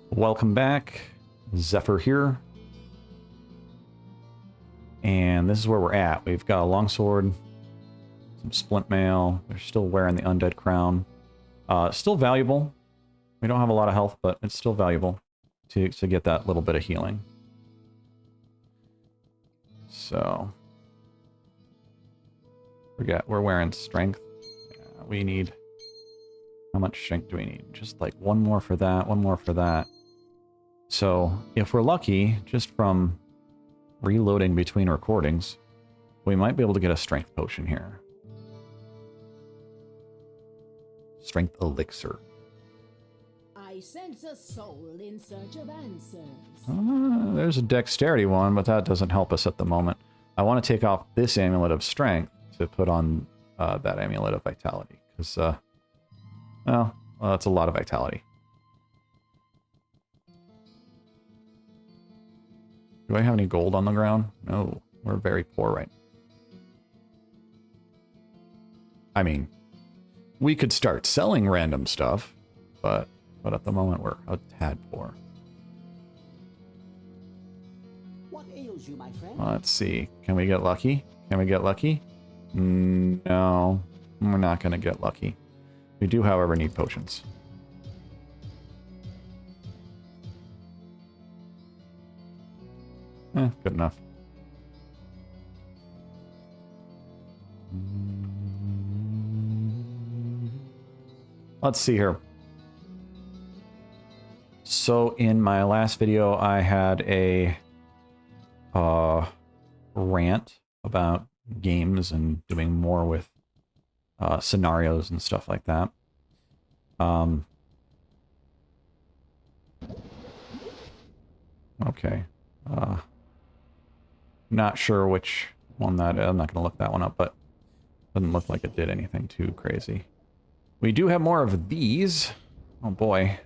Welcome back. Zephyr here. And this is where we're at. We've got a longsword, some splint mail. They're still wearing the undead crown. Still valuable. We don't have a lot of health, but it's still valuable to get that little bit of healing. So we're wearing strength. Yeah, we need... How much strength do we need? Just like one more for that, one more for that. So if we're lucky, just from reloading between recordings, we might be able to get a strength potion here. Strength elixir. I sense a soul in search of answers. There's a dexterity one, but that doesn't help us at the moment. I want to take off this amulet of strength to put on that amulet of vitality, because, well, that's a lot of vitality. Do I have any gold on the ground? No, we're very poor right now. I mean, we could start selling random stuff, but at the moment we're a tad poor. What ails you, my friend? Let's see. Can we get lucky? Can we get lucky? No, we're not going to get lucky. We do, however, need potions. Good enough. Let's see here. So in my last video, I had a rant about games and doing more with scenarios and stuff like that. Okay. Not sure which one that is. I'm not going to look that one up, but doesn't look like it did anything too crazy. We do have more of these. Oh boy.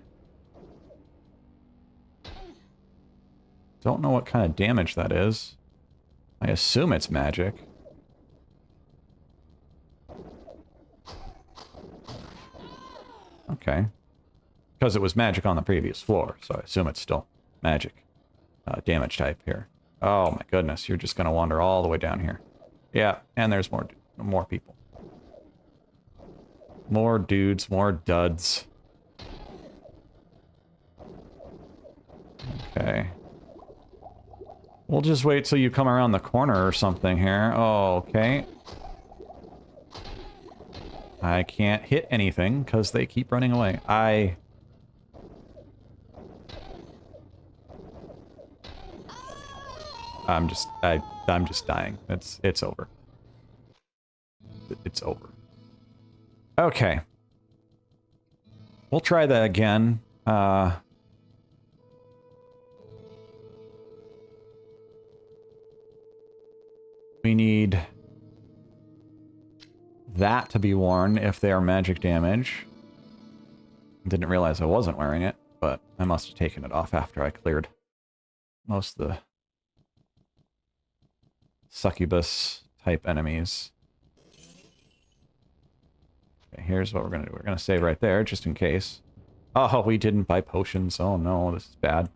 Don't know what kind of damage that is. I assume it's magic. Okay. Because it was magic on the previous floor, so I assume it's still magic damage type here. Oh my goodness, you're just going to wander all the way down here. Yeah, and there's more people. More dudes, more duds. Okay. We'll just wait till you come around the corner or something here. Oh, okay. I can't hit anything because they keep running away. I'm just dying. It's over. It's over. Okay. We'll try that again. We need that to be worn if they are magic damage. Didn't realize I wasn't wearing it, but I must have taken it off after I cleared most of the succubus type enemies. Okay, here's what we're gonna do. We're gonna save right there, just in case. Oh, we didn't buy potions. Oh no, this is bad.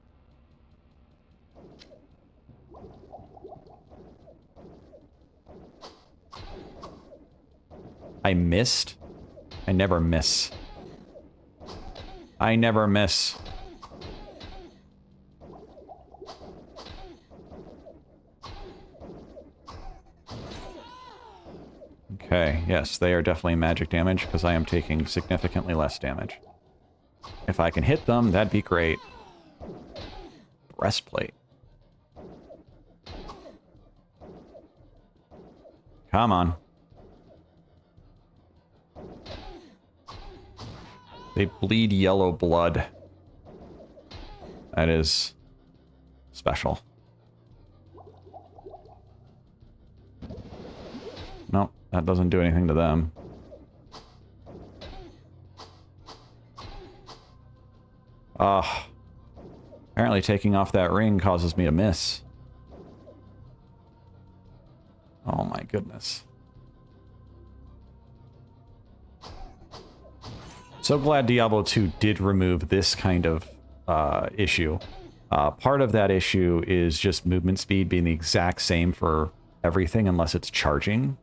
I missed? I never miss. I never miss. Okay, yes, they are definitely magic damage, because I am taking significantly less damage. If I can hit them, that'd be great. Breastplate. Come on. They bleed yellow blood. That is special. Nope, that doesn't do anything to them. Ah. Apparently taking off that ring causes me to miss. Oh my goodness. So glad Diablo 2 did remove this kind of issue. Part of that issue is just movement speed being the exact same for everything unless it's charging.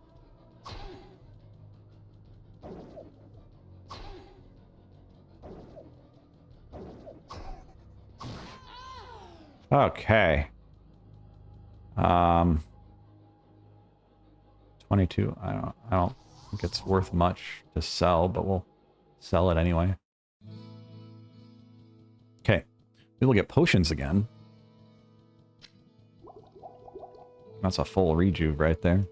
Okay. 22. I don't think it's worth much to sell, but we'll sell it anyway. Okay. We will get potions again. That's a full rejuve right there.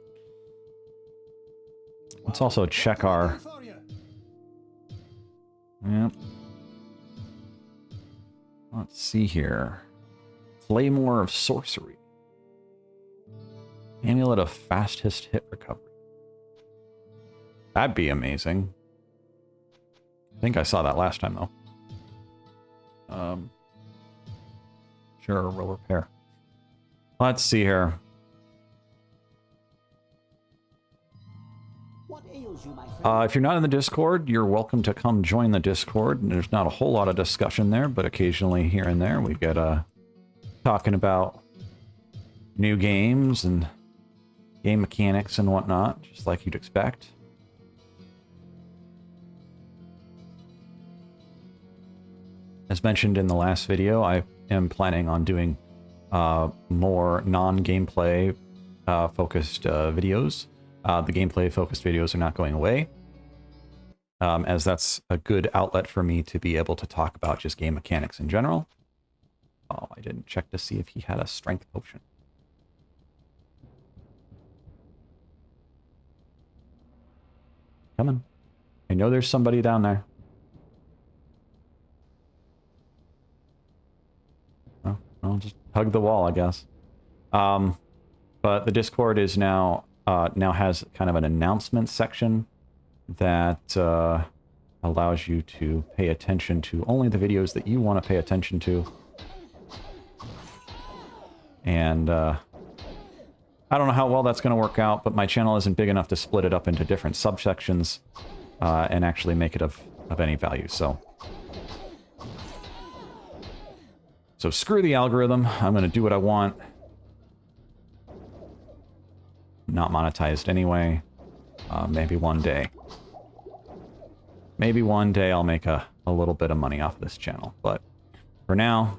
Let's also check our... Yep. Let's see here. Claymore of Sorcery. Amulet of Fastest Hit Recovery. That'd be amazing. I think I saw that last time, though. Sure, we'll repair. Let's see here. What ails you, my friend? If you're not in the Discord, you're welcome to come join the Discord. And there's not a whole lot of discussion there, but occasionally here and there we get talking about new games and game mechanics and whatnot, just like you'd expect. As mentioned in the last video, I am planning on doing more non-gameplay focused videos. The gameplay focused videos are not going away, as that's a good outlet for me to be able to talk about just game mechanics in general. Oh, I didn't check to see if he had a strength potion. Come on. I know there's somebody down there. Oh, I'll just hug the wall, I guess. But the Discord is now has kind of an announcement section that allows you to pay attention to only the videos that you want to pay attention to. And I don't know how well that's going to work out, but my channel isn't big enough to split it up into different subsections and actually make it of any value. So screw the algorithm. I'm going to do what I want. Not monetized anyway. Maybe one day. Maybe one day I'll make a little bit of money off this channel. But for now,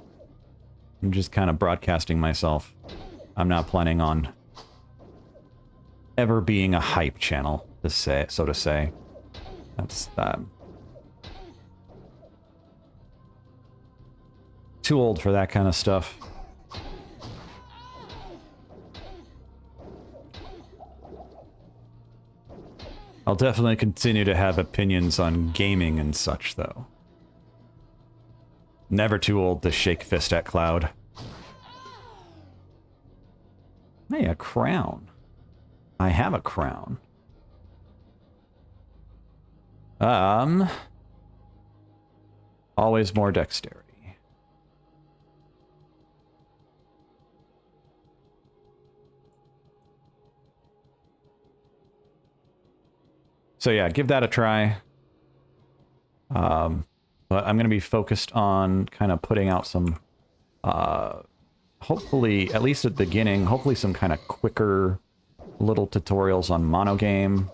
I'm just kind of broadcasting myself. I'm not planning on ever being a hype channel, so to say. That's too old for that kind of stuff. I'll definitely continue to have opinions on gaming and such, though. Never too old to shake fist at Cloud. Hey, a crown. I have a crown. Always more dexterity. So yeah, give that a try. But I'm going to be focused on kind of putting out some, hopefully, at least at the beginning, hopefully some kind of quicker little tutorials on monogame.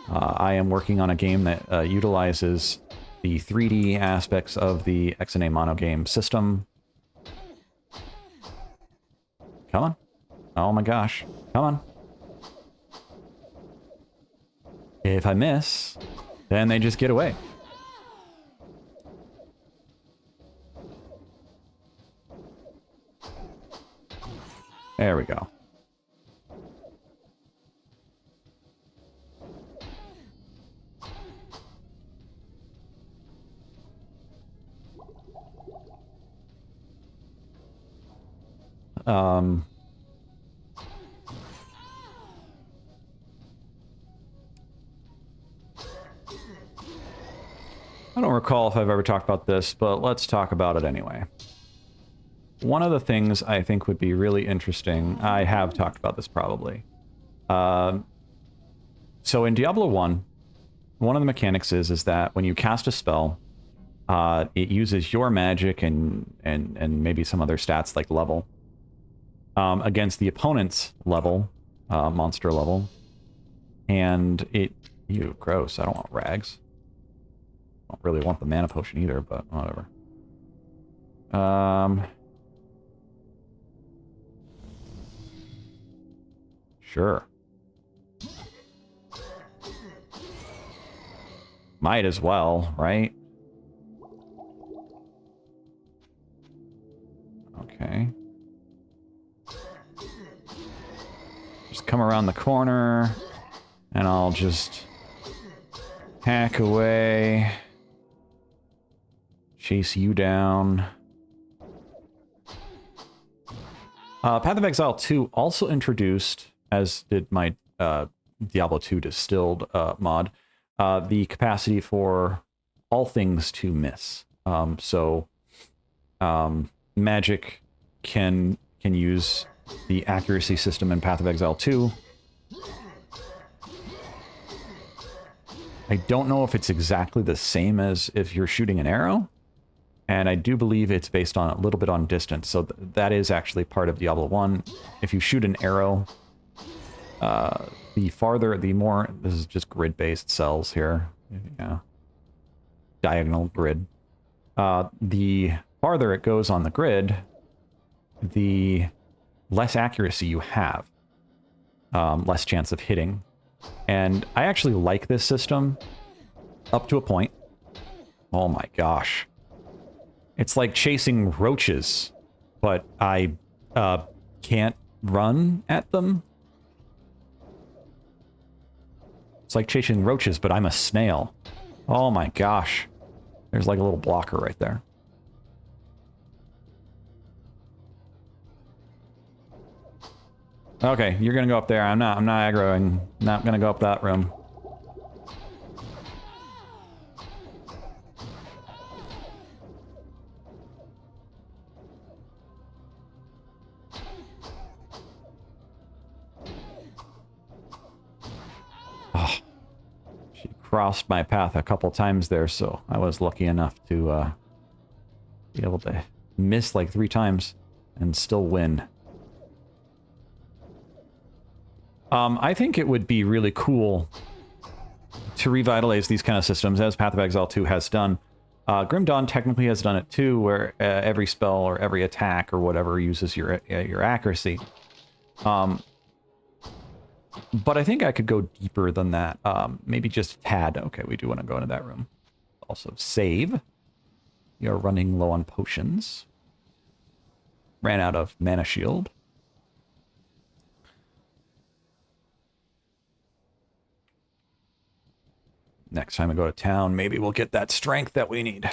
I am working on a game that utilizes the 3D aspects of the XNA monogame system. Come on. Oh my gosh. Come on. If I miss, then they just get away. There we go. I don't recall if I've ever talked about this, but let's talk about it anyway. One of the things I think would be really interesting, I have talked about this probably. So in Diablo 1, one of the mechanics is that when you cast a spell, It uses your magic and maybe some other stats like level against the opponent's level, monster level. And it... Ew, gross. I don't want rags. I don't really want the mana potion either, but whatever. Sure. Might as well, right? Okay. Just come around the corner, and I'll just hack away. Chase you down. Path of Exile 2 also introduced, as did my Diablo 2 distilled mod, the capacity for all things to miss. Magic can use the accuracy system in Path of Exile 2. I don't know if it's exactly the same as if you're shooting an arrow, and I do believe it's based on a little bit on distance, so that is actually part of Diablo 1. If you shoot an arrow, the farther, the more... This is just grid-based cells here. Yeah. Diagonal grid. The farther it goes on the grid, the less accuracy you have. Less chance of hitting. And I actually like this system up to a point. Oh my gosh. It's like chasing roaches, but I can't run at them. It's like chasing roaches, but I'm a snail. Oh my gosh. There's like a little blocker right there. Okay, you're gonna go up there. I'm not aggroing. Not gonna go up that room. Oh, she crossed my path a couple times there, so I was lucky enough to be able to miss like 3 times and still win. I think it would be really cool to revitalize these kind of systems, as Path of Exile 2 has done. Grim Dawn technically has done it too, where every spell or every attack or whatever uses your accuracy. But I think I could go deeper than that. Maybe just a tad. Okay, we do want to go into that room. Also, save. We are running low on potions. Ran out of mana shield. Next time I go to town, maybe we'll get that strength that we need.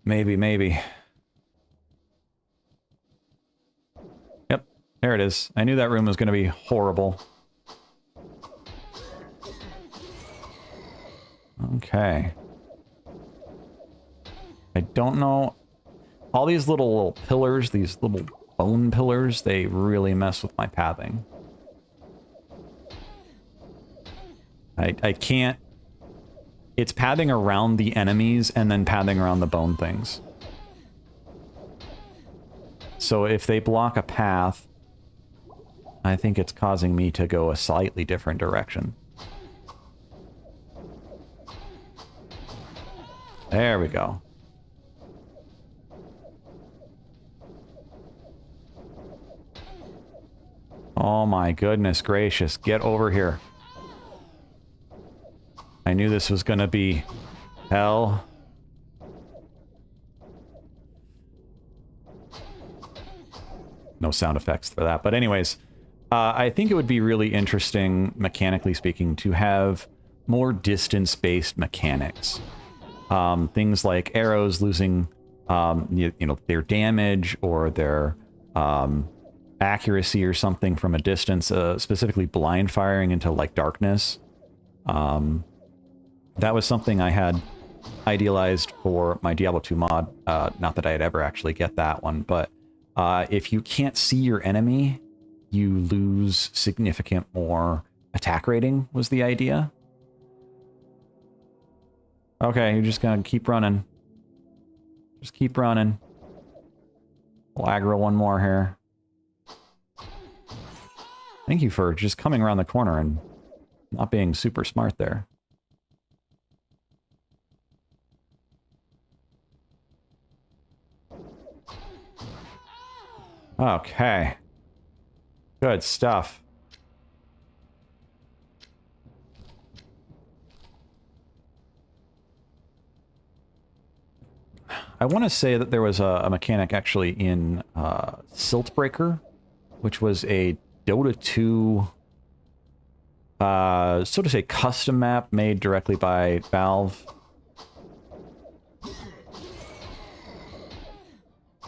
Maybe, maybe. Yep, there it is. I knew that room was going to be horrible. Okay. I don't know. All these little pillars, these little bone pillars, they really mess with my pathing. I can't... It's pathing around the enemies and then pathing around the bone things. So if they block a path, I think it's causing me to go a slightly different direction. There we go. Oh my goodness gracious, get over here. I knew this was gonna be hell. No sound effects for that. But anyways, I think it would be really interesting, mechanically speaking, to have more distance-based mechanics. Things like arrows losing, you know, their damage or their accuracy or something from a distance, specifically blind firing into, like, darkness. That was something I had idealized for my Diablo 2 mod. Not that I'd ever actually get that one, but if you can't see your enemy, you lose significant more attack rating, was the idea. Okay, you're just gonna keep running. Just keep running. We'll aggro one more here. Thank you for just coming around the corner and not being super smart there. Okay. Good stuff. I want to say that there was a mechanic actually in Silt Breaker, which was a Dota 2, so to say, custom map made directly by Valve.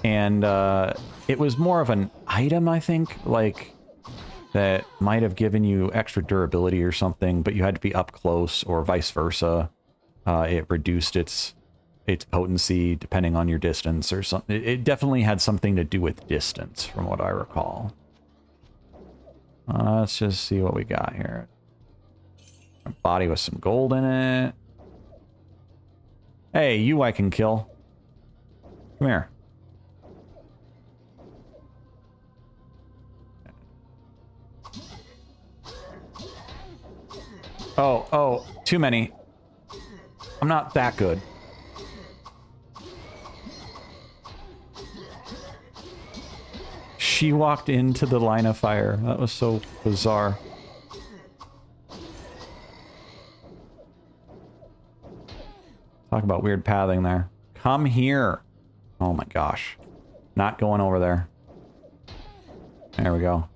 And it was more of an item, I think, like, that might have given you extra durability or something, but you had to be up close, or vice versa. It reduced its potency depending on your distance or something. It definitely had something to do with distance, from what I recall. Let's just see what we got here. A body with some gold in it. Hey, you I can kill. Come here. Oh, too many. I'm not that good. She walked into the line of fire. That was so bizarre. Talk about weird pathing there. Come here. Oh my gosh. Not going over there. There we go.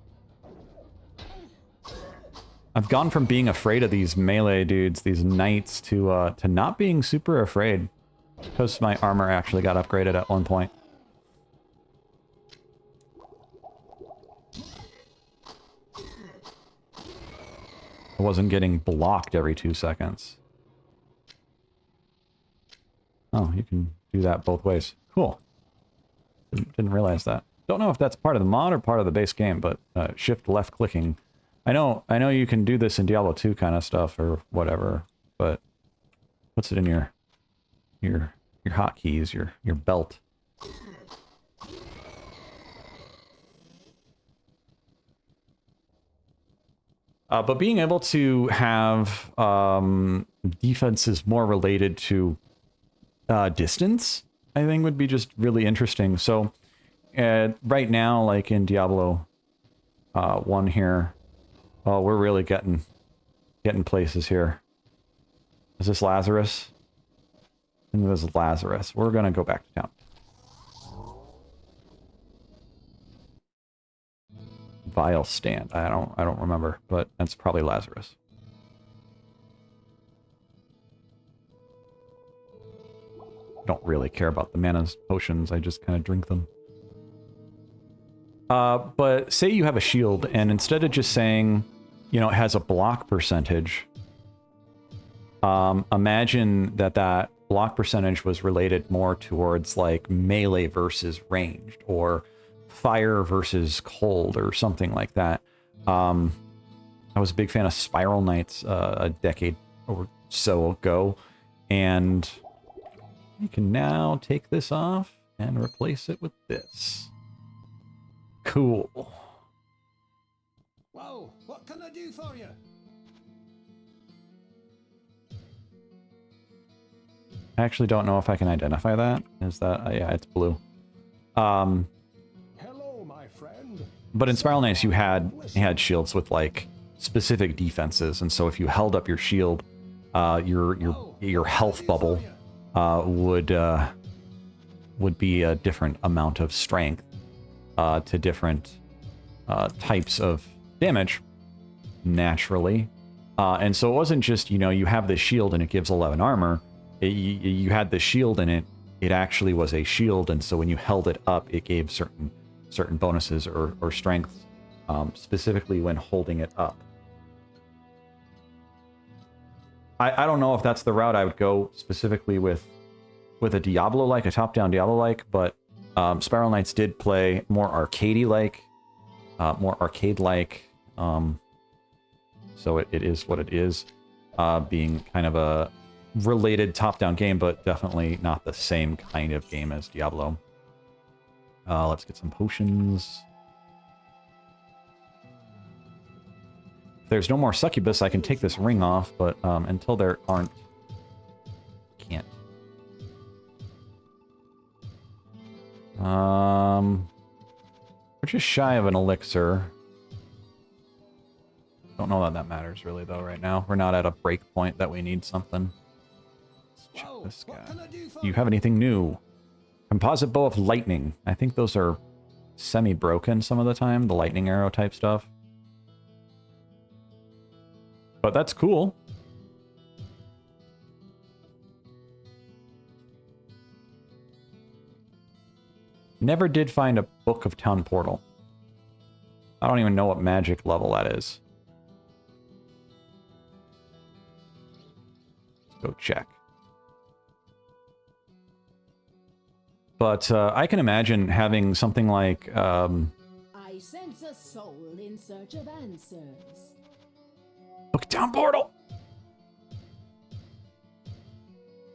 I've gone from being afraid of these melee dudes, these knights, to not being super afraid. Because my armor actually got upgraded at one point. I wasn't getting blocked every 2 seconds. Oh, you can do that both ways. Cool. Didn't realize that. Don't know if that's part of the mod or part of the base game, but shift left clicking. I know you can do this in Diablo 2 kind of stuff or whatever, but puts it in your hotkeys, your belt. But being able to have defenses more related to distance, I think would be just really interesting. So right now, like in Diablo 1 here, oh, we're really getting places here. Is this Lazarus? I think this is Lazarus. We're gonna go back to town. Vial stand. I don't remember, but that's probably Lazarus. Don't really care about the mana potions. I just kind of drink them. But say you have a shield, and instead of just saying, you know, it has a block percentage, imagine that block percentage was related more towards like melee versus ranged, or fire versus cold, or something like that. I was a big fan of Spiral Knights a decade or so ago, and you can now take this off and replace it with this. Cool. Whoa, what can I do for you? I actually don't know if I can identify that. Is that... yeah, it's blue. Hello, my friend. But in Spiral Knights, you had shields with, like, specific defenses, and so if you held up your shield, your health bubble would be a different amount of strength to different types of damage, naturally. And so it wasn't just, you know, you have this shield and it gives 11 armor. You had the shield in it. It actually was a shield, and so when you held it up, it gave certain bonuses or strengths, specifically when holding it up. I don't know if that's the route I would go specifically with a Diablo-like, a top-down Diablo-like, but Spiral Knights did play more arcadey-like, more arcade-like, so it is what it is, being kind of related top-down game, but definitely not the same kind of game as Diablo. Let's get some potions. If there's no more succubus, I can take this ring off, but until there aren't, can't. We're just shy of an elixir. Don't know that that matters really though right now. We're not at a break point that we need something. Let's check Whoa, this what guy. can I do for Do you have anything new? Composite bow of lightning. I think those are semi-broken some of the time, the lightning arrow type stuff. But that's cool. Never did find a Book of Town Portal. I don't even know what magic level that is. Let's go check. But I can imagine having something like... I sense a soul in search of answers. Book of Town Portal!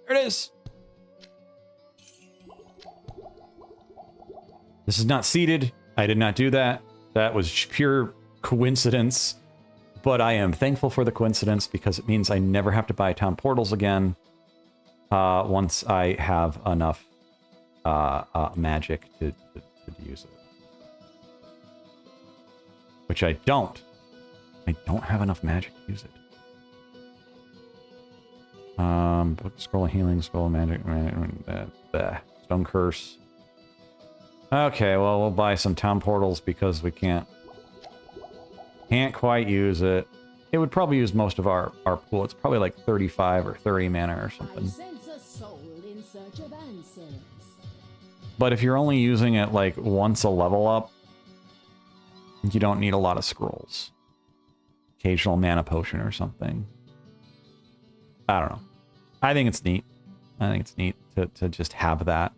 There it is! This is not seeded. I did not do that. That was pure coincidence. But I am thankful for the coincidence because it means I never have to buy town portals again once I have enough magic to use it. Which I don't. I don't have enough magic to use it. Book, scroll of healing, scroll of magic, stone curse. Okay, well, we'll buy some town portals because we can't quite use it. It would probably use most of our pool. It's probably like 35 or 30 mana or I something. sense a soul in search of answers. But if you're only using it like once a level up, you don't need a lot of scrolls. Occasional mana potion or something. I don't know. I think it's neat. I think it's neat to just have that.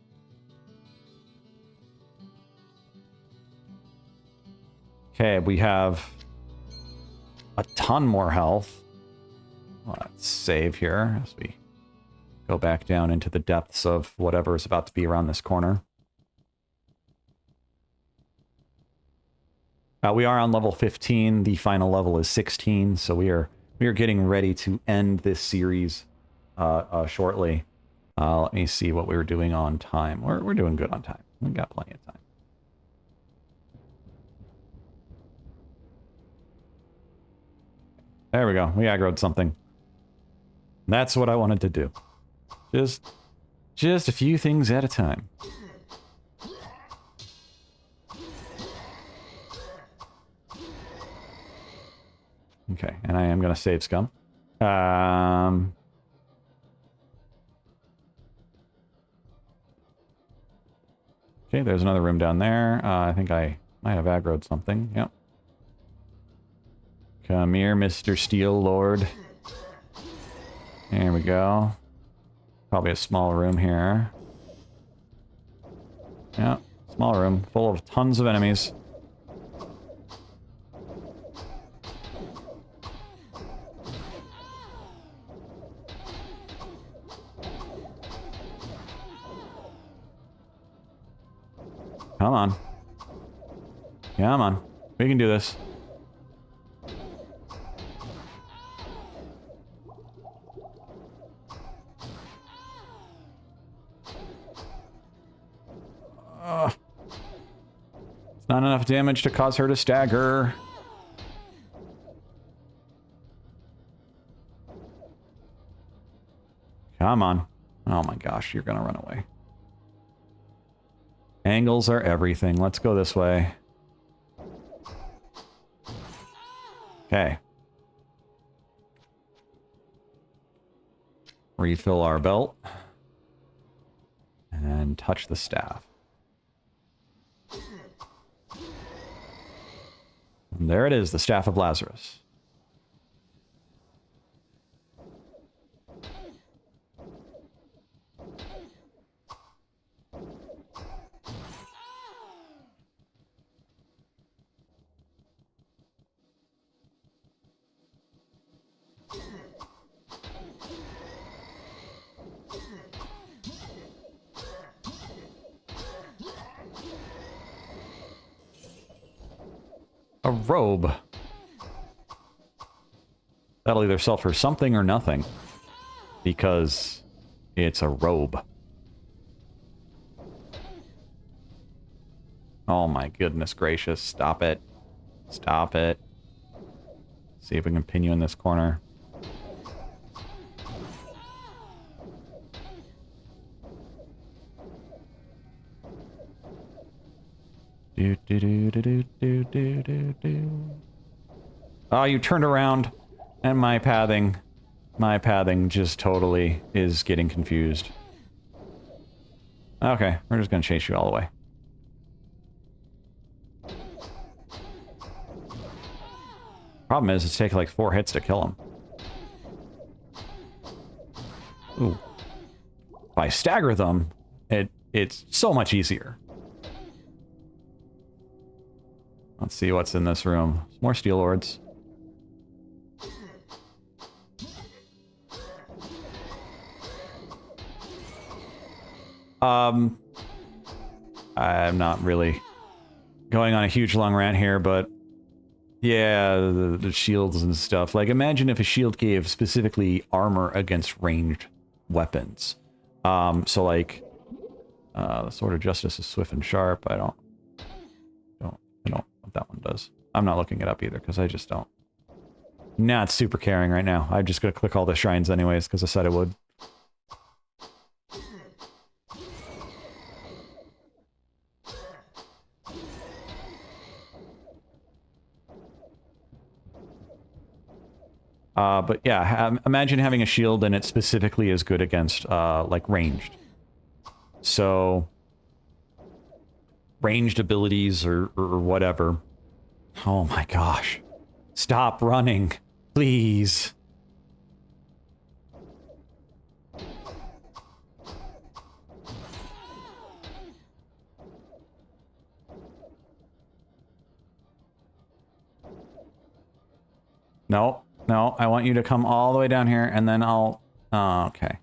Okay, we have a ton more health. Let's save here as we go back down into the depths of whatever is about to be around this corner. We are on level 15. The final level is 16, so we are getting ready to end this series shortly. Let me see what we were doing on time. We're doing good on time. We got plenty of time. There we go. We aggroed something. That's what I wanted to do. Just a few things at a time. Okay, and I am going to save scum. Okay, there's another room down there. I think I might have aggroed something. Yep. Come here, Mr. Steel Lord. There we go. Probably a small room here. Yeah, small room full of tons of enemies. Come on. Come on. We can do this. It's not enough damage to cause her to stagger. Come on. Oh my gosh, you're gonna run away. Angles are everything. Let's go this way. Okay. Refill our belt. And touch the staff. And there it is, the Staff of Lazarus. A robe. That'll either sell for something or nothing. Because it's a robe. Oh my goodness gracious. Stop it. Stop it. See if we can pin you in this corner. Do do do do do do do do do. Oh, you turned around, and my pathing just totally is getting confused. Okay, we're just gonna chase you all the way. Problem is, it's taking like 4 hits to kill him. Ooh. If I stagger them, it's so much easier. Let's see what's in this room. More Steel Lords. I'm not really going on a huge long rant here, but yeah, the shields and stuff. Like, imagine if a shield gave specifically armor against ranged weapons. So like, the Sword of Justice is swift and sharp. I don't know what that one does. I'm not looking it up either, because I just don't. Not super caring right now. I'm just gonna click all the shrines anyways, because I said I would. But yeah, imagine having a shield and it specifically is good against, like, ranged. So, ranged abilities or whatever. Oh my gosh. Stop running, please. No, no, I want you to come all the way down here, and then I'll... Oh, okay.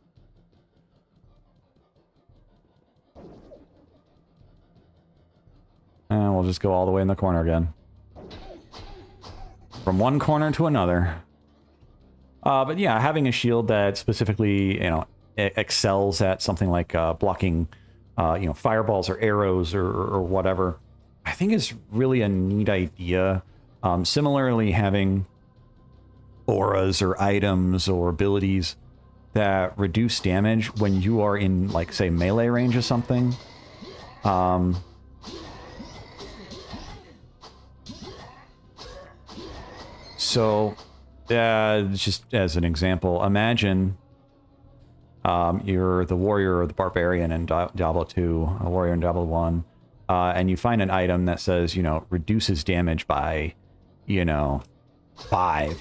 And we'll just go all the way in the corner again. From one corner to another. But yeah, having a shield that specifically, you know, excels at something like blocking, you know, fireballs or arrows or whatever, I think is really a neat idea. Similarly, having auras or items or abilities that reduce damage when you are in, like, say, melee range or something. So, just as an example, imagine you're the warrior or the barbarian in Diablo 2, a warrior in Diablo 1, and you find an item that says, you know, reduces damage by, you know, 5.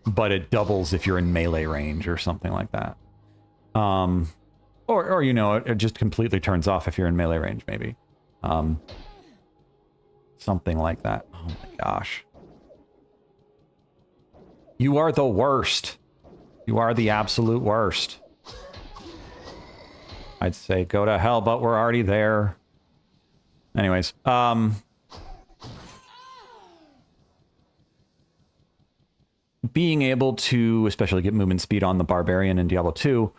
But it doubles if you're in melee range or something like that. Or you know, it just completely turns off if you're in melee range, maybe. Something like that. Oh my gosh. You are the worst. You are the absolute worst. I'd say go to hell, but we're already there. Anyways, being able to, especially get movement speed on the Barbarian in Diablo 2,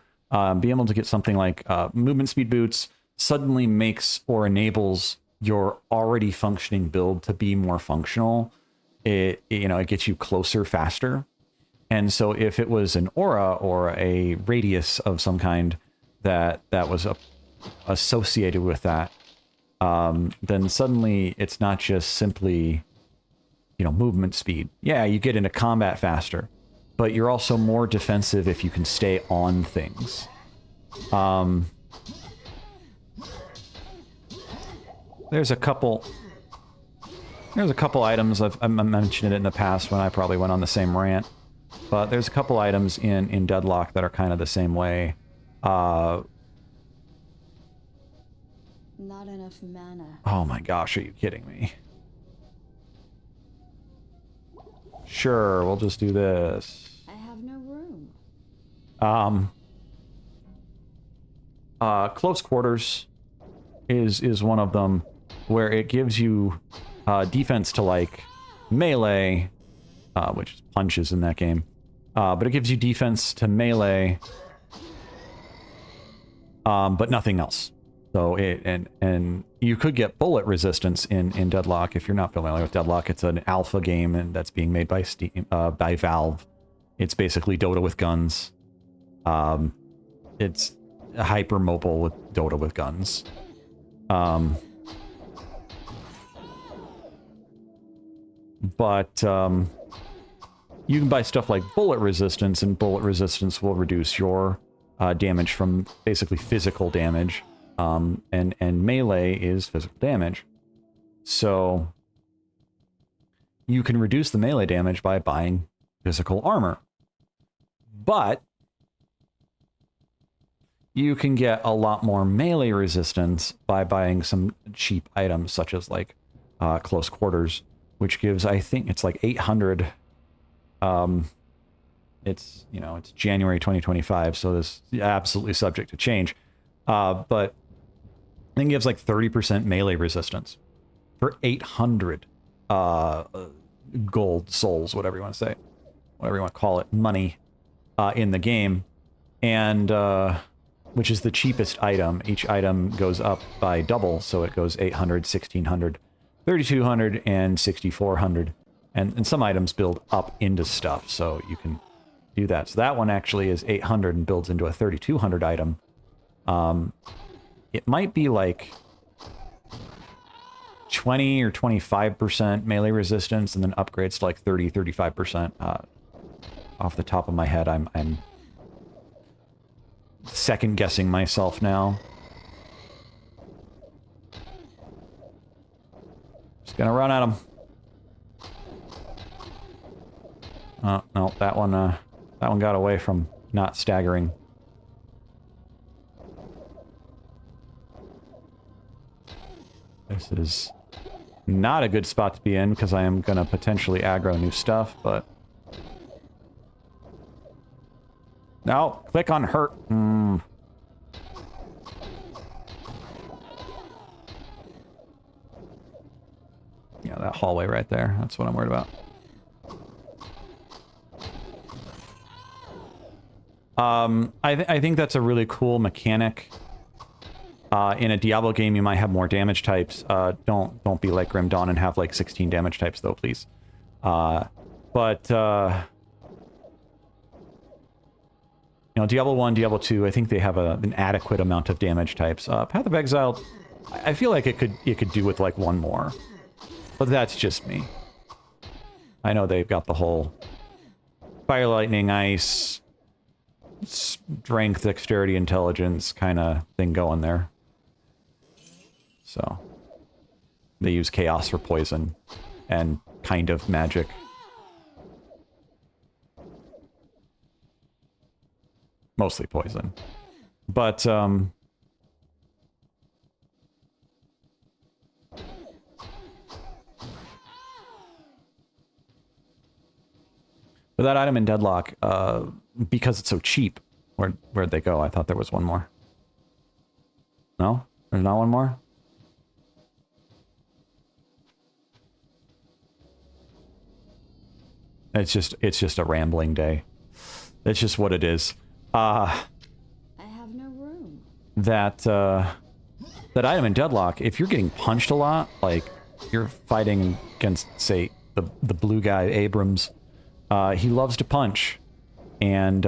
be able to get something like movement speed boots suddenly makes or enables your already functioning build to be more functional. It, you know, it gets you closer faster. And so if it was an aura or a radius of some kind that was associated with that, then suddenly it's not just simply, you know, movement speed. Yeah, you get into combat faster, but you're also more defensive if you can stay on things. There's a couple items, I mentioned it in the past when I probably went on the same rant, but there's a couple items in Deadlock that are kind of the same way. Not enough mana. Oh my gosh, are you kidding me? Sure, we'll just do this. I have no room. Close quarters is one of them. where it gives you defense to like melee, which is punches in that game, but it gives you defense to melee, but nothing else. So and you could get bullet resistance in Deadlock. If you're not familiar with Deadlock, it's an alpha game and that's being made by by Valve. It's basically Dota with guns. It's hyper mobile with Dota with guns. But you can buy stuff like bullet resistance, and bullet resistance will reduce your damage from basically physical damage. And melee is physical damage. So you can reduce the melee damage by buying physical armor. But you can get a lot more melee resistance by buying some cheap items, such as like close quarters, which gives, I think it's like 800. It's, you know, it's January 2025, so this is absolutely subject to change. But I think it gives like 30% melee resistance for 800 gold souls, whatever you want to say, whatever you want to call it, money in the game, and which is the cheapest item. Each item goes up by double, so it goes 800, 1600, 3200, and 6400, and some items build up into stuff, so you can do that. So that one actually is 800 and builds into a 3200 item. It might be like 20 or 25% melee resistance, and then upgrades to like 30, 35%. Off the top of my head, I'm second guessing myself now. Just gonna run at him. Oh no, that one got away from not staggering. This is not a good spot to be in, because I am going to potentially aggro new stuff, but... No! Click on hurt! Yeah, that hallway right there. That's what I'm worried about. I think that's a really cool mechanic. In a Diablo game, you might have more damage types. Don't be like Grim Dawn and have like 16 damage types, though, please. You know, Diablo 1, Diablo 2, I think they have an adequate amount of damage types. Path of Exile, I feel like it could do with like one more, but that's just me. I know they've got the whole fire, lightning, ice, strength, dexterity, intelligence kind of thing going there. So they use chaos for poison and kind of magic. Mostly poison. But with that item in Deadlock, because it's so cheap, where'd they go? I thought there was one more. No? There's not one more? It's just a rambling day. It's just what it is. I have no room. That item in Deadlock, if you're getting punched a lot, like you're fighting against, say, the blue guy, Abrams, he loves to punch. And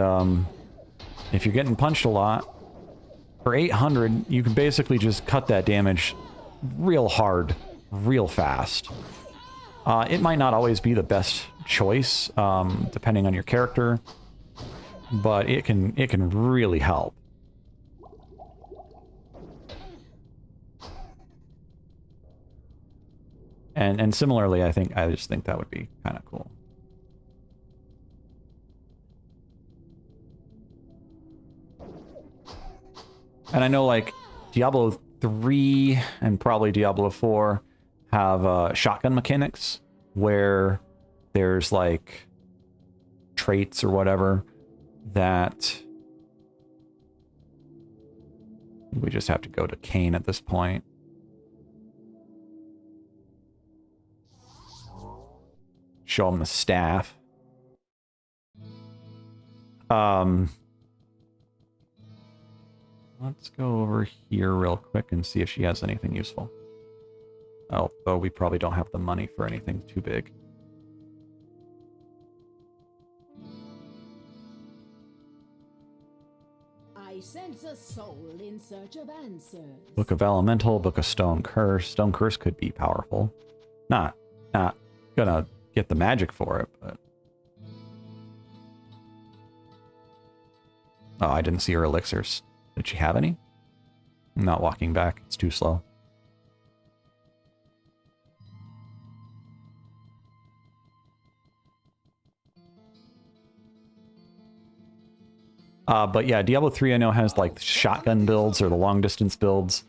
if you're getting punched a lot, for 800, you can basically just cut that damage real hard, real fast. It might not always be the best choice, depending on your character, but it can really help. And similarly, I just think that would be kind of cool. And I know, like, Diablo 3 and probably Diablo 4 have shotgun mechanics where there's, like, traits or whatever that... We just have to go to Cain at this point. Show him the staff. Let's go over here real quick and see if she has anything useful. Although we probably don't have the money for anything too big. I sense a soul in search of answers. Book of Elemental, Book of Stone Curse. Stone Curse could be powerful. Not gonna get the magic for it, but... Oh, I didn't see her elixirs. Did she have any? I'm not walking back. It's too slow. But yeah, Diablo 3 I know has like shotgun builds or the long distance builds.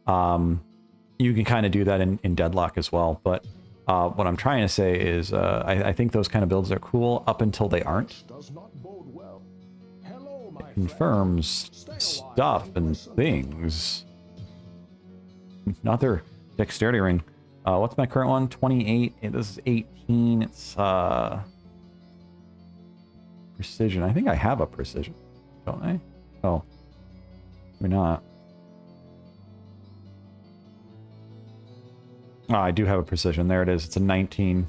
You can kind of do that in Deadlock as well. But what I'm trying to say is I think those kind of builds are cool up until they aren't. It confirms stuff and things. Another dexterity ring. What's my current one? 28. This is 18. It's precision. I think I have a precision. Don't I? Oh. Maybe not. Oh, I do have a precision. There it is. It's a 19.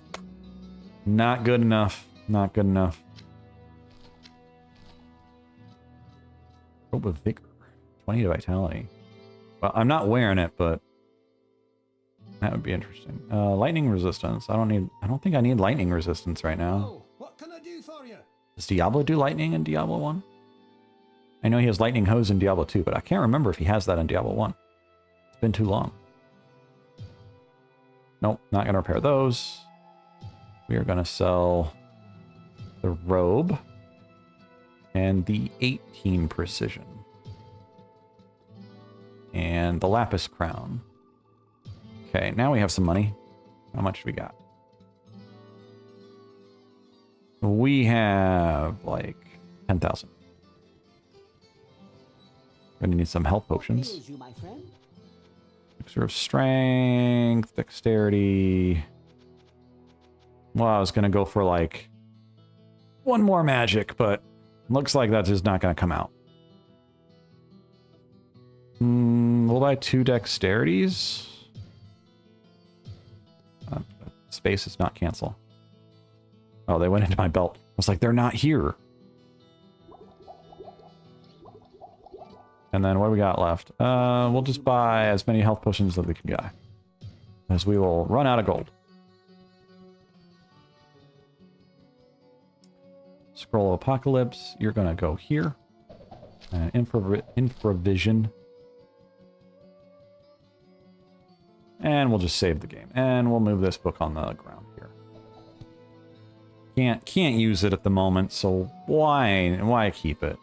Not good enough. Not good enough. Robe of Vigor. 20 to Vitality. Well, I'm not wearing it, but that would be interesting. Lightning resistance. I don't think I need lightning resistance right now. Oh, what can I do for you? Does Diablo do lightning in Diablo 1? I know he has lightning hose in Diablo 2, but I can't remember if he has that in Diablo 1. It's been too long. Nope, not going to repair those. We are going to sell the robe and the 18 precision. And the lapis crown. Okay, now we have some money. How much do we got? We have like 10,000. Gonna need some health potions. You, my friend? Elixir of strength, dexterity. Well, I was gonna go for like one more magic, but looks like that's just not gonna come out. We'll buy 2 dexterities. Space is not cancel. Oh, they went into my belt. I was like, they're not here. And then what do we got left? We'll just buy as many health potions as we can buy, as we will run out of gold. Scroll of Apocalypse. You're gonna go here. Infravision. And we'll just save the game. And we'll move this book on the ground here. Can't use it at the moment, so why keep it?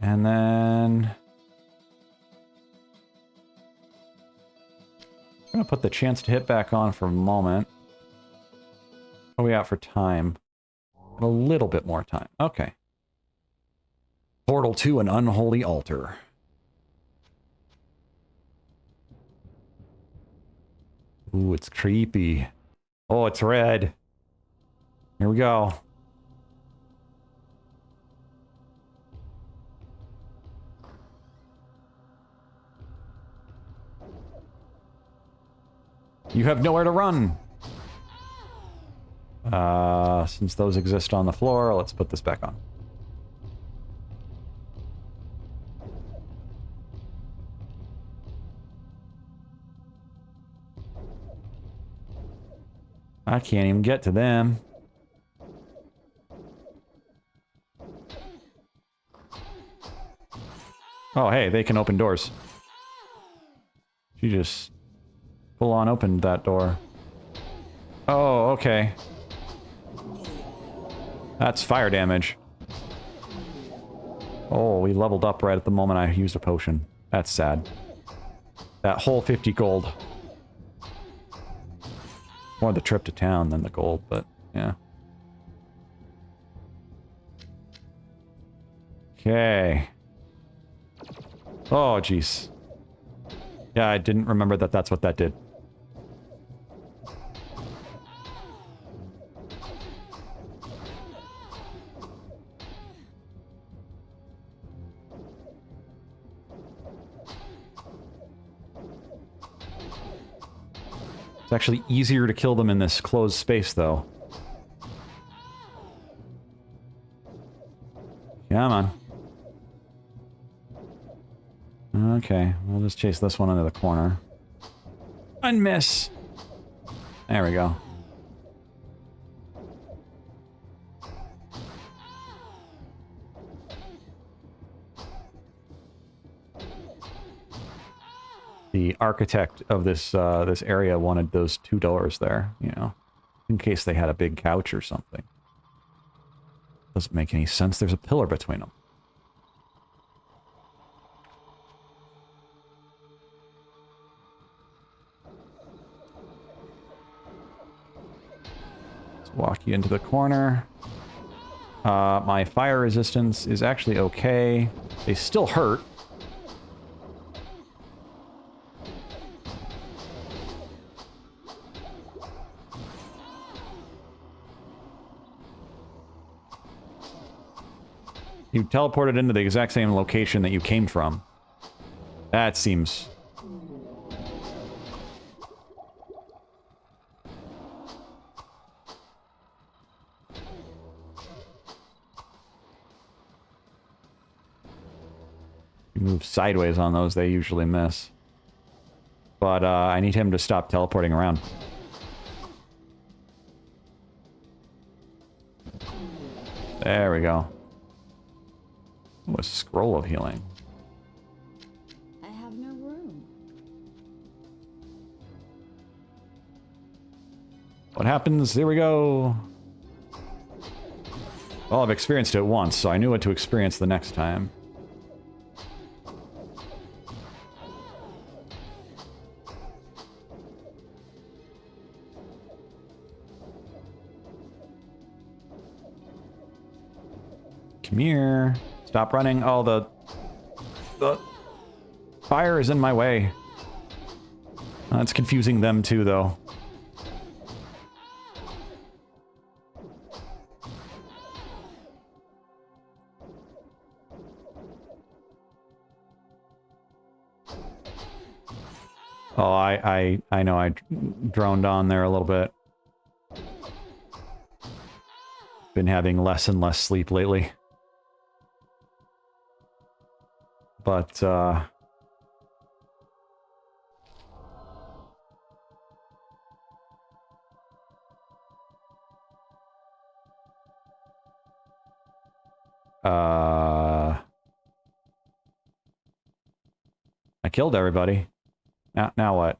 And then I'm gonna put the chance to hit back on for a moment. What are we got for time? A little bit more time. Okay. Portal to an unholy altar. Ooh, it's creepy. Oh, it's red. Here we go. You have nowhere to run. Since those exist on the floor, let's put this back on. I can't even get to them. Oh, hey, they can open doors. She just full on opened that door. Oh, okay. That's fire damage. Oh, we leveled up right at the moment I used a potion. That's sad. That whole 50 gold. More the trip to town than the gold, but yeah. Okay. Oh, jeez. Yeah, I didn't remember that that's what that did. It's actually easier to kill them in this closed space, though. Come on. Okay, we'll just chase this one into the corner. And miss! There we go. The architect of this this area wanted those 2 doors there, you know, in case they had a big couch or something. Doesn't make any sense. There's a pillar between them. Let's walk you into the corner. My fire resistance is actually okay. They still hurt. You teleported into the exact same location that you came from. That seems... You move sideways on those, they usually miss. But I need him to stop teleporting around. There we go. Ooh, a scroll of healing. I have no room. What happens? There we go. Well, I've experienced it once, so I knew what to experience the next time. Come here. Stop running. Oh, the fire is in my way. It's confusing them too, though. Oh, I know I droned on there a little bit. Been having less and less sleep lately. But, I killed everybody. Now what?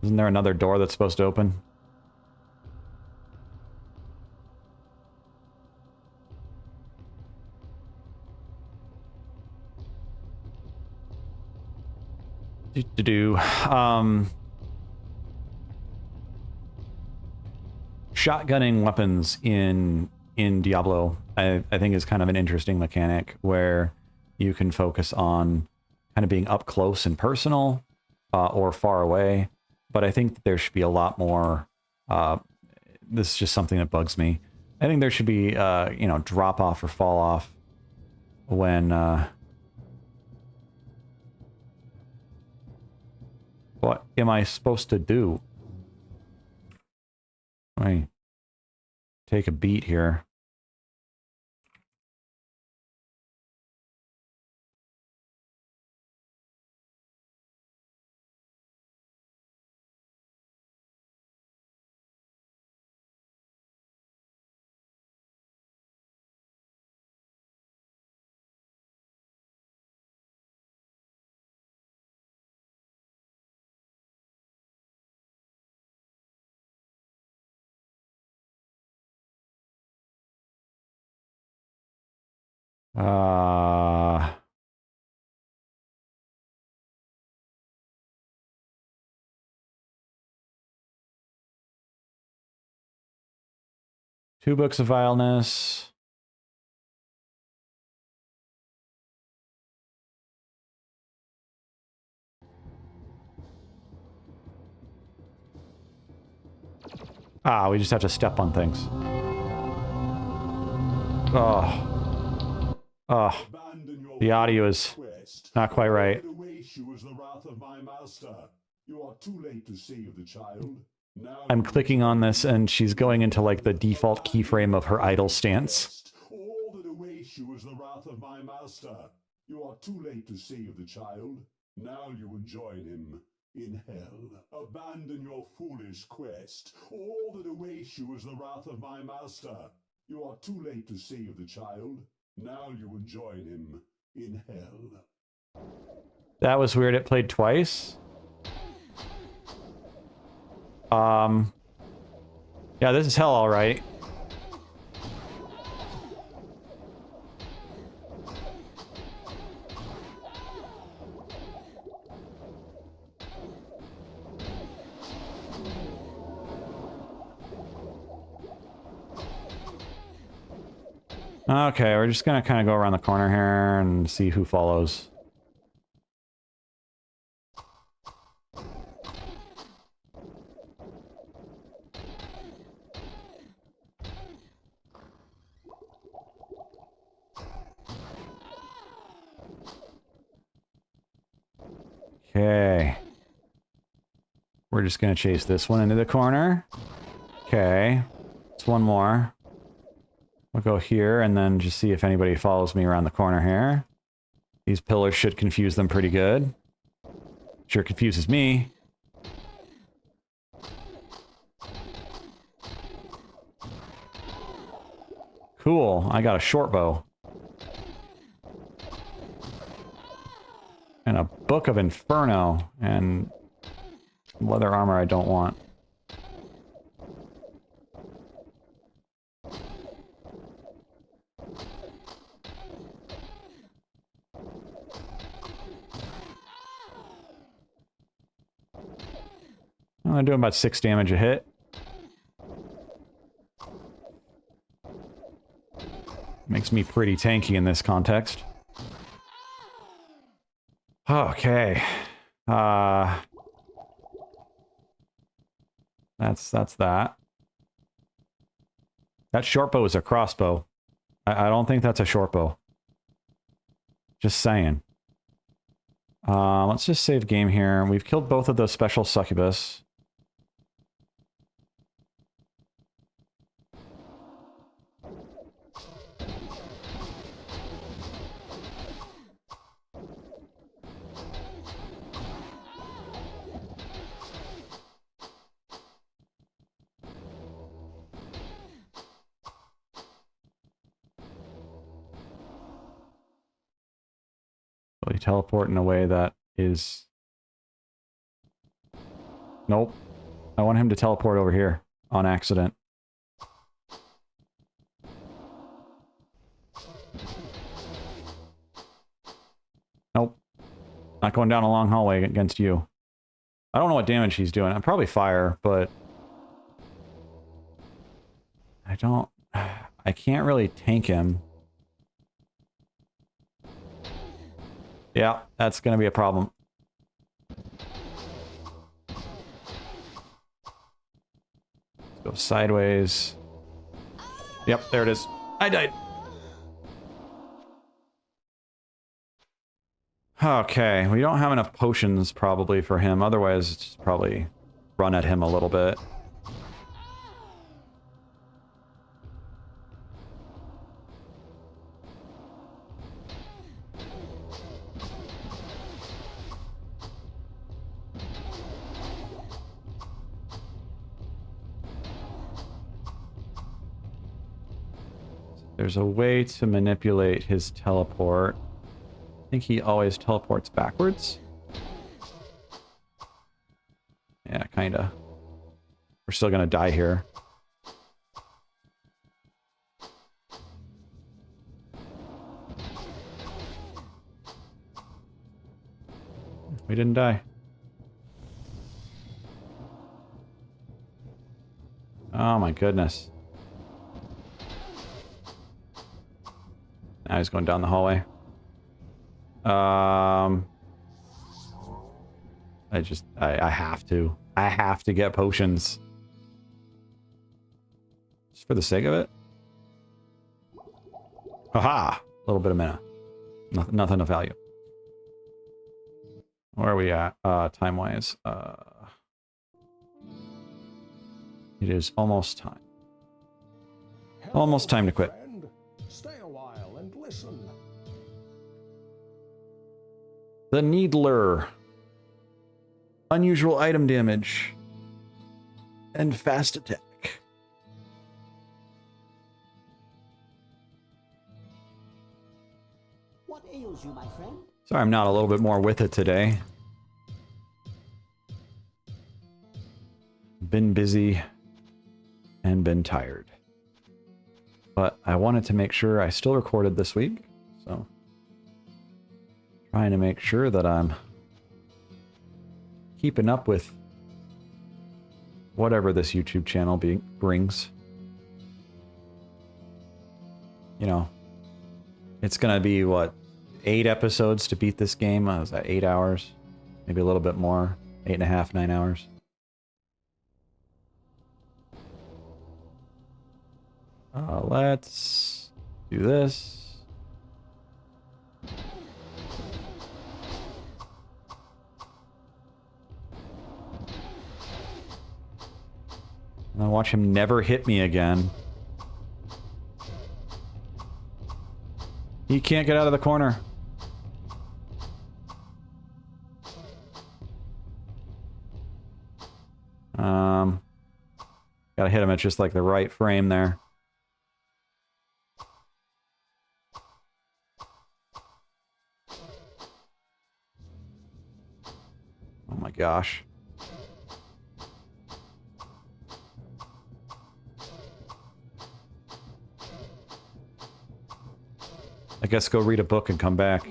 Isn't there another door that's supposed to open? Shotgunning weapons in Diablo, I think is kind of an interesting mechanic where you can focus on kind of being up close and personal or far away. But I think that there should be a lot more. This is just something that bugs me. I think there should be, you know, drop off or fall off when. What am I supposed to do? Let me take a beat here. Two books of vileness. We just have to step on things. Oh. Oh. The audio is quest. Not quite right. All that awaits you is the wrath of my master. You are too late to save the child. Now I'm you clicking on this and she's going into like the default keyframe of her idle stance. All that awaits you is the wrath of my master. You are too late to save the child. Now you will join him in hell. Abandon your foolish quest. All that awaits you is the wrath of my master. You are too late to save the child. Now you will join him in hell. That was weird. It played twice. Yeah, this is hell, all right. Okay, we're just gonna kind of go around the corner here and see who follows. Okay. We're just gonna chase this one into the corner. Okay. It's one more. We'll go here and then just see if anybody follows me around the corner here. These pillars should confuse them pretty good. Sure confuses me. Cool. I got a short bow. And a Book of Inferno. And leather armor I don't want. I'm doing about 6 damage a hit. Makes me pretty tanky in this context. Okay. That's that. That short bow is a crossbow. I don't think that's a short bow. Just saying. Let's just save game here. We've killed both of those special succubus. Really teleport in a way that is... Nope. I want him to teleport over here on accident. Nope. Not going down a long hallway against you. I don't know what damage he's doing. I'm probably fire, but... I don't... I can't really tank him. Yeah, that's gonna be a problem. Let's go sideways. Yep, there it is. I died. Okay, we don't have enough potions probably for him. Otherwise, it's just probably run at him a little bit. There's a way to manipulate his teleport. I think he always teleports backwards. Yeah, kinda. We're still gonna die here. We didn't die. Oh my goodness. Now he's going down the hallway. I have to. I have to get potions. Just for the sake of it. Haha! A little bit of mana. Nothing of value. Where are we at, time-wise? It is almost time. Almost time to quit. Friend. Stay a while and listen. The Needler. Unusual item damage. And fast attack. What ails you, my friend? Sorry I'm not a little bit more with it today. Been busy and been tired. But I wanted to make sure I still recorded this week, so trying to make sure that I'm keeping up with whatever this YouTube channel brings. You know, it's gonna be, what, 8 episodes to beat this game? Was that 8 hours? Maybe a little bit more. 8.5, 9 hours. Let's do this. And I watch him never hit me again. He can't get out of the corner. Gotta hit him at just like the right frame there. Oh my gosh. I guess go read a book and come back.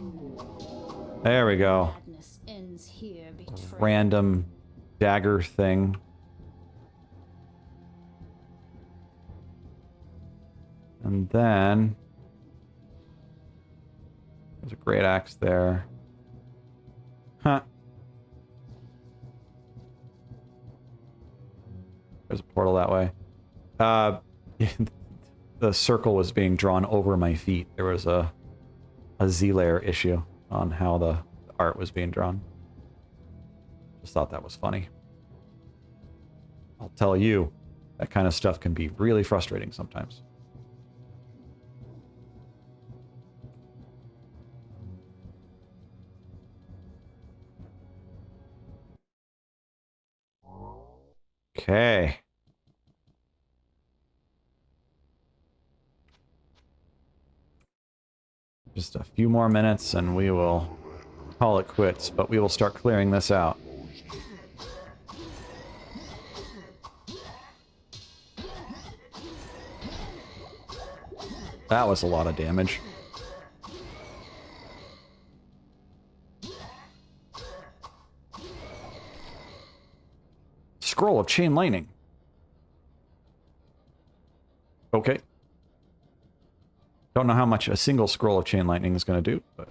There we go. Madness ends here, betrayal. Random dagger thing. And then there's a great axe there. Huh. There's a portal that way. The circle was being drawn over my feet. There was a Z-layer issue on how the art was being drawn. Just thought that was funny. I'll tell you, that kind of stuff can be really frustrating sometimes. Okay. Just a few more minutes and we will call it quits, but we will start clearing this out. That was a lot of damage. Scroll of chain lightning. Okay. Don't know how much a single scroll of chain lightning is going to do, but...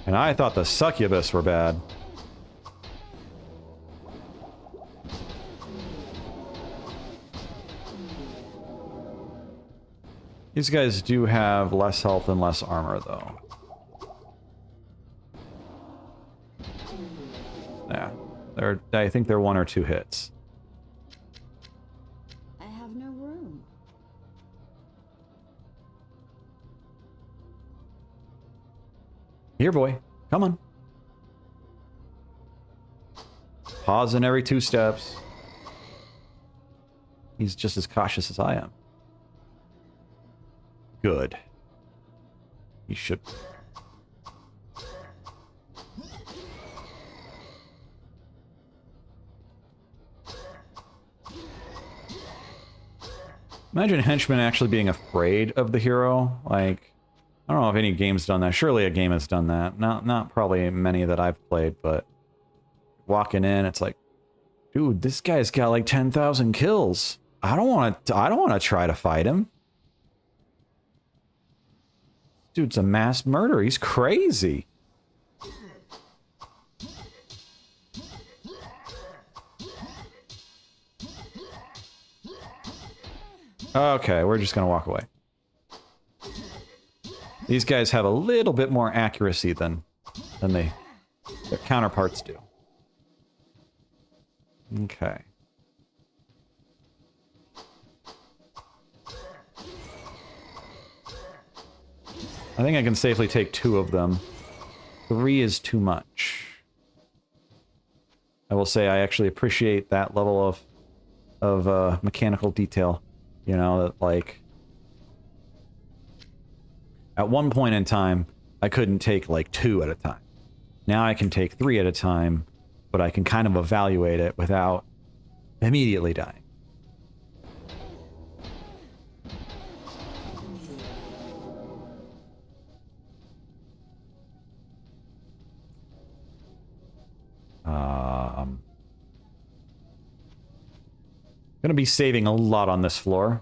And I thought the succubus were bad. These guys do have less health and less armor, though. Yeah, I think they're 1 or 2 hits. I have no room. Here, boy. Come on. Pausing every 2 steps. He's just as cautious as I am. Good. He should... Imagine henchmen actually being afraid of the hero. Like, I don't know if any game's done that. Surely a game has done that. Not probably many that I've played, but walking in, it's like, dude, this guy's got like 10,000 kills. I don't want to try to fight him. Dude's a mass murderer. He's crazy. Okay, we're just gonna walk away. These guys have a little bit more accuracy than their counterparts do. Okay. I think I can safely take 2 of them. 3 is too much. I will say I actually appreciate that level of mechanical detail. You know, that like... At one point in time, I couldn't take like 2 at a time. Now I can take 3 at a time, but I can kind of evaluate it without immediately dying. Gonna be saving a lot on this floor.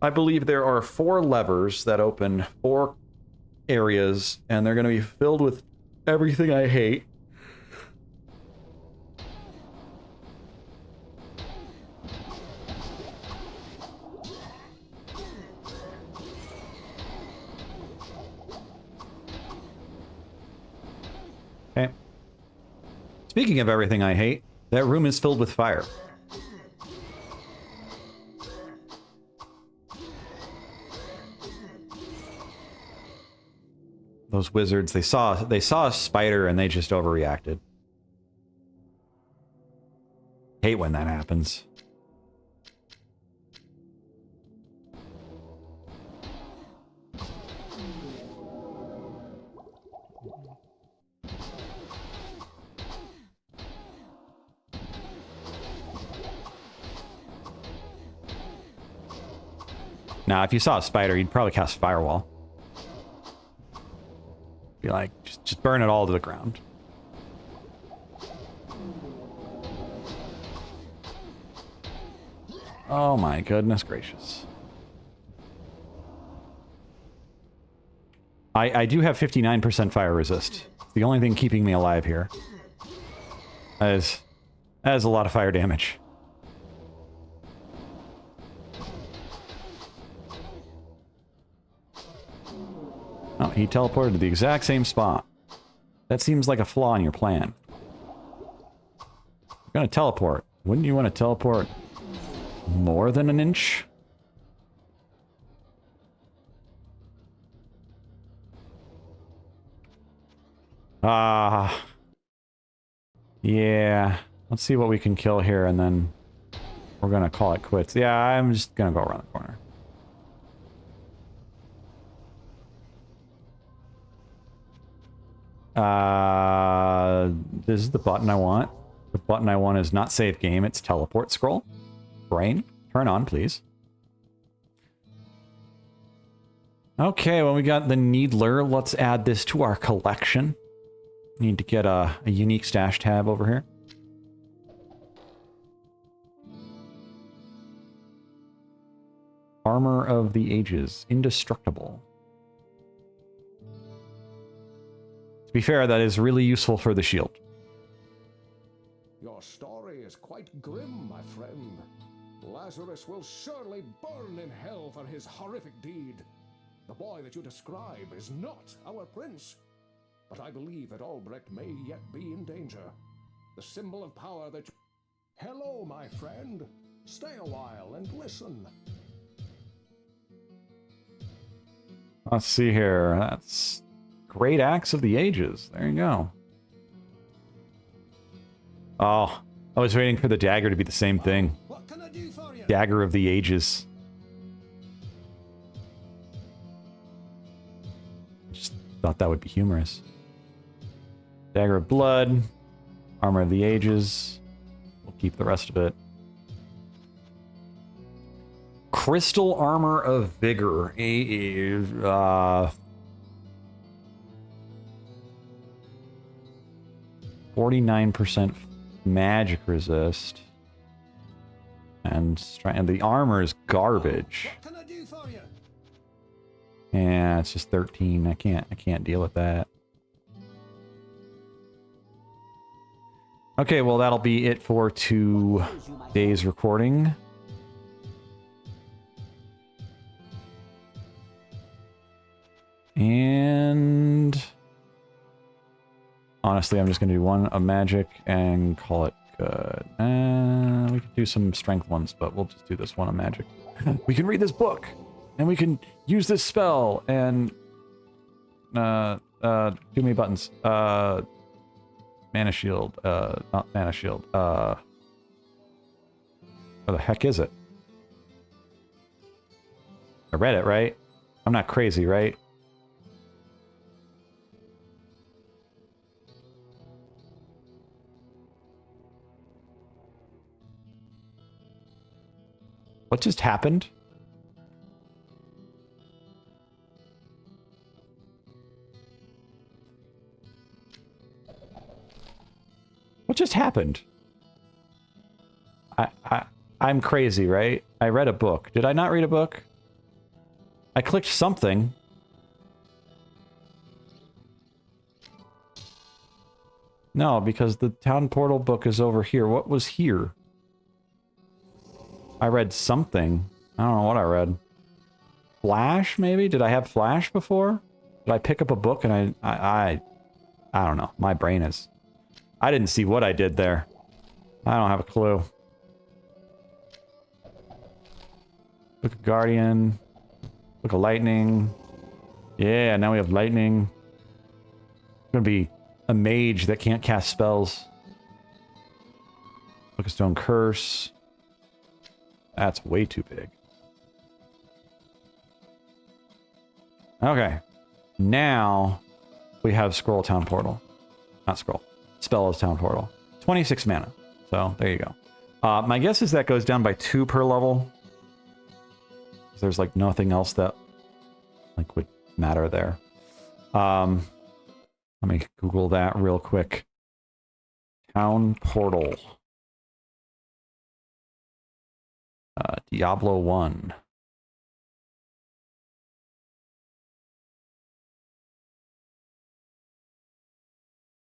I believe there are 4 levers that open 4 areas, and they're gonna be filled with everything I hate. Okay. Speaking of everything I hate, that room is filled with fire. Those wizards, they saw a spider and they just overreacted. Hate when that happens. Now, if you saw a spider, you'd probably cast Firewall. Be like, just burn it all to the ground. Oh my goodness gracious. I do have 59% fire resist. It's the only thing keeping me alive here. That is a lot of fire damage. Oh, he teleported to the exact same spot. That seems like a flaw in your plan. You're gonna teleport. Wouldn't you want to teleport more than an inch? Yeah. Let's see what we can kill here, and then we're gonna call it quits. Yeah, I'm just gonna go around the corner. This is the button I want. The button I want is not save game, it's teleport scroll. Brain, turn on, please. Okay, well, we got the Needler. Let's add this to our collection. Need to get a unique stash tab over here. Armor of the Ages, indestructible. To be fair, that is really useful for the shield. Your story is quite grim, my friend. Lazarus will surely burn in hell for his horrific deed. The boy that you describe is not our prince. But I believe that Albrecht may yet be in danger. The symbol of power that... Hello, my friend. Stay a while and listen. Let's see here. That's Great Axe of the Ages. There you go. Oh, I was waiting for the dagger to be the same thing. What can I do for you? Dagger of the Ages. Just thought that would be humorous. Dagger of Blood. Armor of the Ages. We'll keep the rest of it. Crystal Armor of Vigor. 49% magic resist. And the armor is garbage. What can I do for you? Yeah, it's just 13. I can't deal with that. Okay, well, that'll be it for today's recording. And honestly, I'm just going to do one of magic and call it good. We could do some strength ones, but we'll just do this one of magic. We can read this book, and we can use this spell, and too many buttons. Mana shield, not mana shield. Where the heck is it? I read it, right? I'm not crazy, right? What just happened? What just happened? I'm crazy, right? I read a book. Did I not read a book? I clicked something. No, because the town portal book is over here. What was here? I read something. I don't know what I read. Flash, maybe? Did I have Flash before? Did I pick up a book and I don't know. My brain is... I didn't see what I did there. I don't have a clue. Book of Guardian. Book of Lightning. Yeah, now we have Lightning. I'm gonna be a mage that can't cast spells. Book of Stone Curse. That's way too big. Okay. Now we have Scroll Town Portal. Not Scroll. Spell of Town Portal. 26 mana. So there you go. My guess is that goes down by 2 per level. There's like nothing else that like would matter there. Let me Google that real quick. Town Portal. Diablo 1.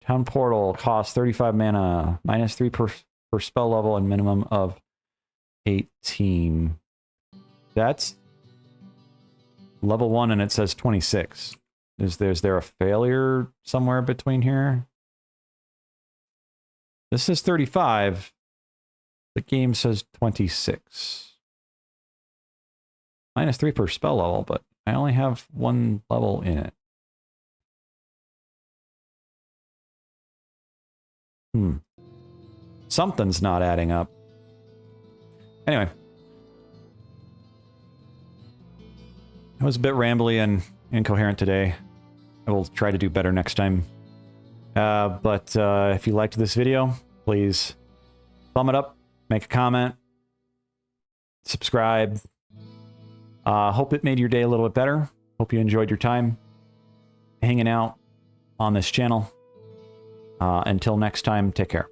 Town Portal costs 35 mana, -3 per spell level, and minimum of 18. That's level 1 and it says 26. Is there a failure somewhere between here? This says 35. The game says 26. -3 per spell level, but I only have 1 level in it. Something's not adding up. Anyway. It was a bit rambly and incoherent today. I will try to do better next time. But if you liked this video, please thumb it up, make a comment, subscribe. Hope it made your day a little bit better. Hope you enjoyed your time hanging out on this channel. Until next time, take care.